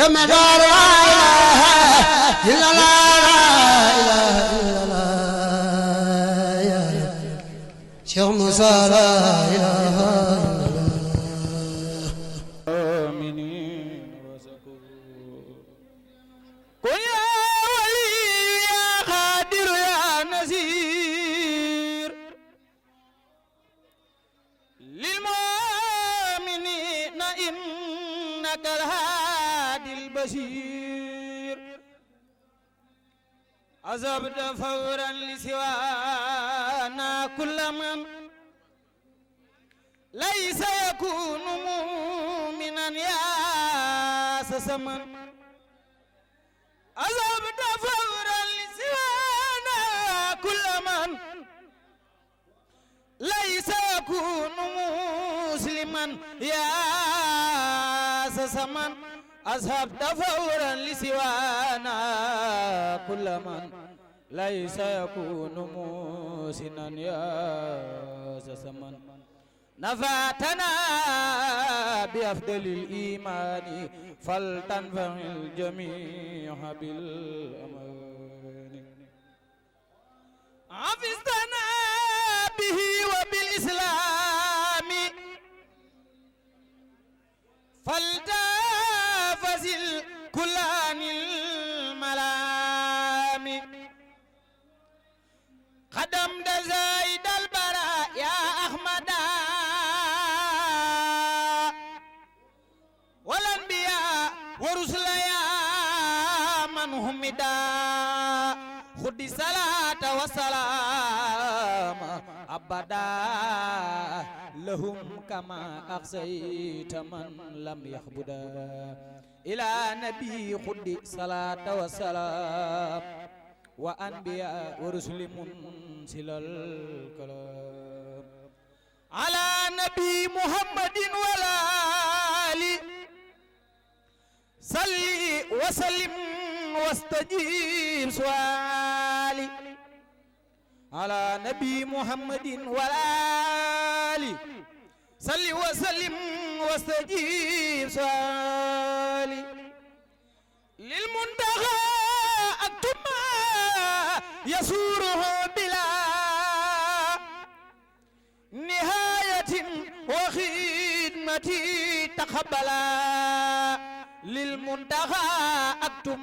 Jamagar la ilaha illallah la ilaha illallah ya Cheikh Moussa la ilaha عزبت فورا لسوانا كل من ليس يكون مؤمنا يا سسمن عزبت فورا لسوانا كل من ليس يكون مسلما يا سسمن أذهبت فورا لسوانا كل من ليس يكون موسنا يا زمن نفعتنا بأفضل الإيمان فلتنفع الجميع بالأمان حفظتنا به وبالإسلام فلتفزل كل عن الملام خدمت زايد البراء يا أحمد والأنبياء ورسل يا من حمدا خذ الصلاة والسلام أبدا لهم كما أخزيت من لم يخبدا إلى نبي خذ صلاة والسلام وأنبياء ورسل منزل الكلام على نبي محمد والآل صلي وسلم واستجيب سؤالي على نبي محمد والآل صلي وسلم واستجيب سؤالي للمنتهى أكتب يسوره بلا نهاية وخدمتي تقبلا للمنتهى أكتب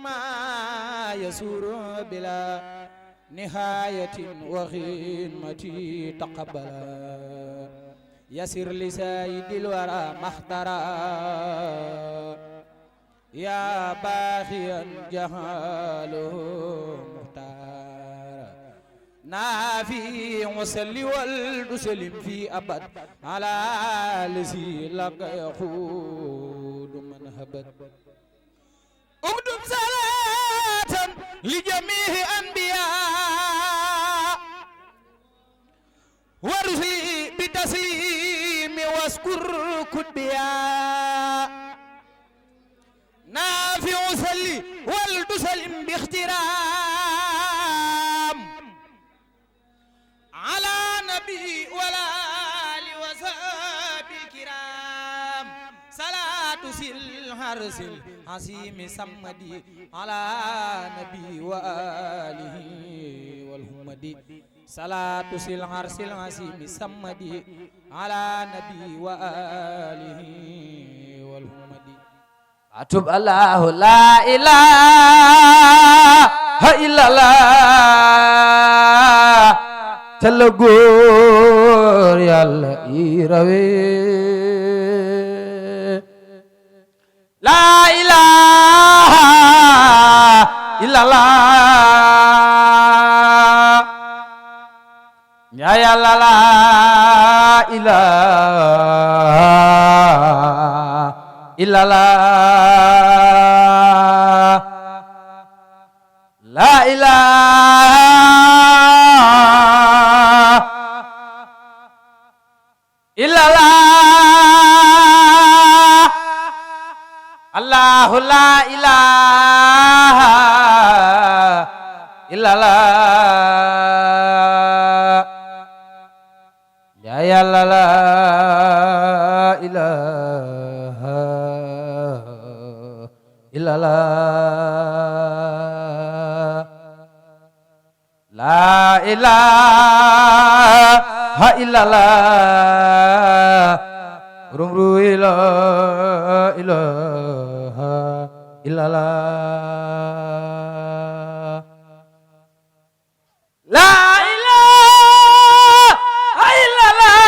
يسوره بلا نهاية وخدمتي تقبلا يسر لسيد الورى مخترا يا باخيا جهاله مختار نافي وسلي والسلم في أبد على الذي لك يقود من هبت اكتب صلاة لجميع أنبياء ورسلي بتسليم واذكر كتبيا نافع سلي والتسلم باحترام على نبي والآل وصحبه الكرام صلاة الحرس العظيم سمدي على نبي وآله والهمدي صلاة الحرس العظيم سمدي على نبي وآله والهمدي أتوب الله لا إله إلا الله تلقور يلا يروي لا إله إلا الله يا يلا لا إله إلا الله لا إله إلا الله الله لا إله إلا الله يا لا لا إله إلا illallah la ilaha illallah rumru ilaha illallah la ilaha illallah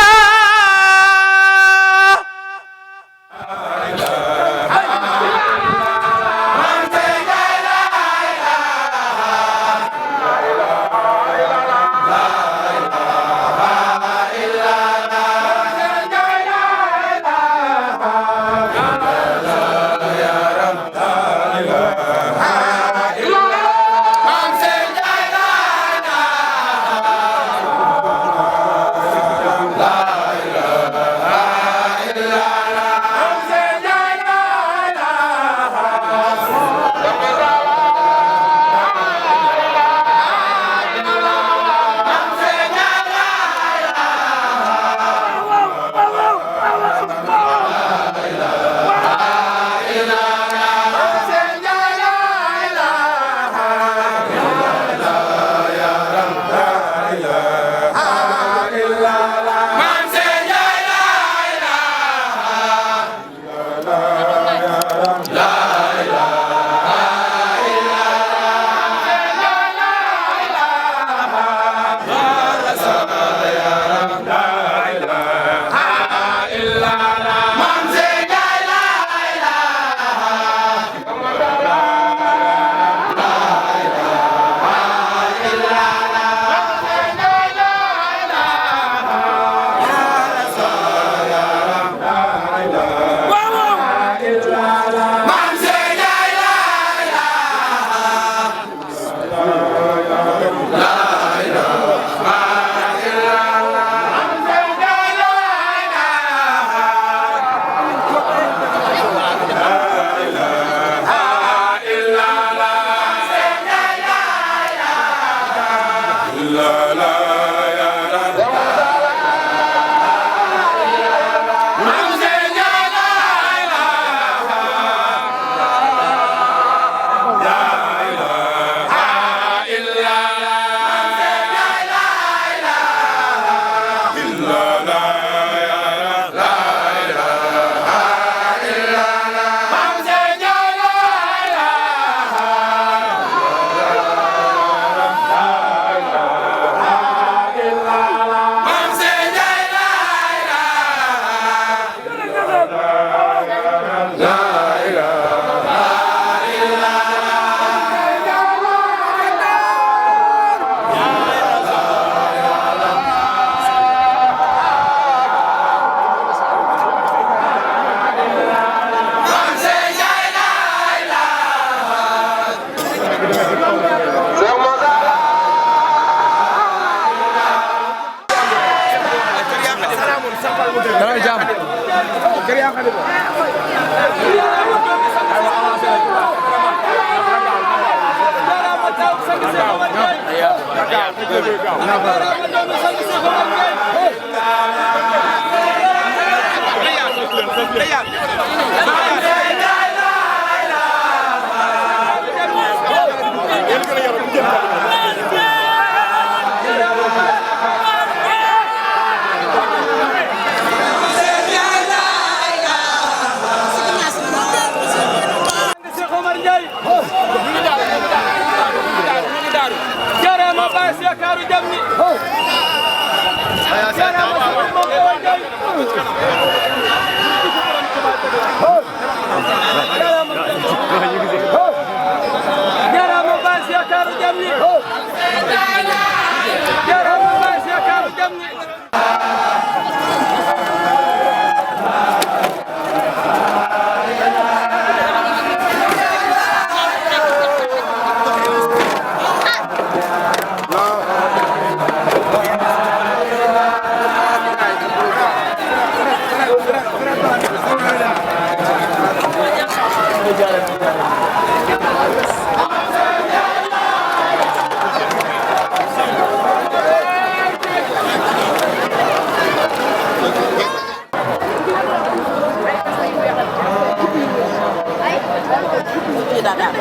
daal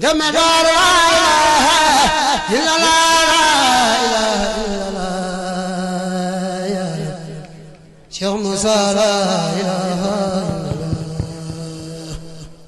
dama dar la ilaha illallah Cheikh Moussa la ilaha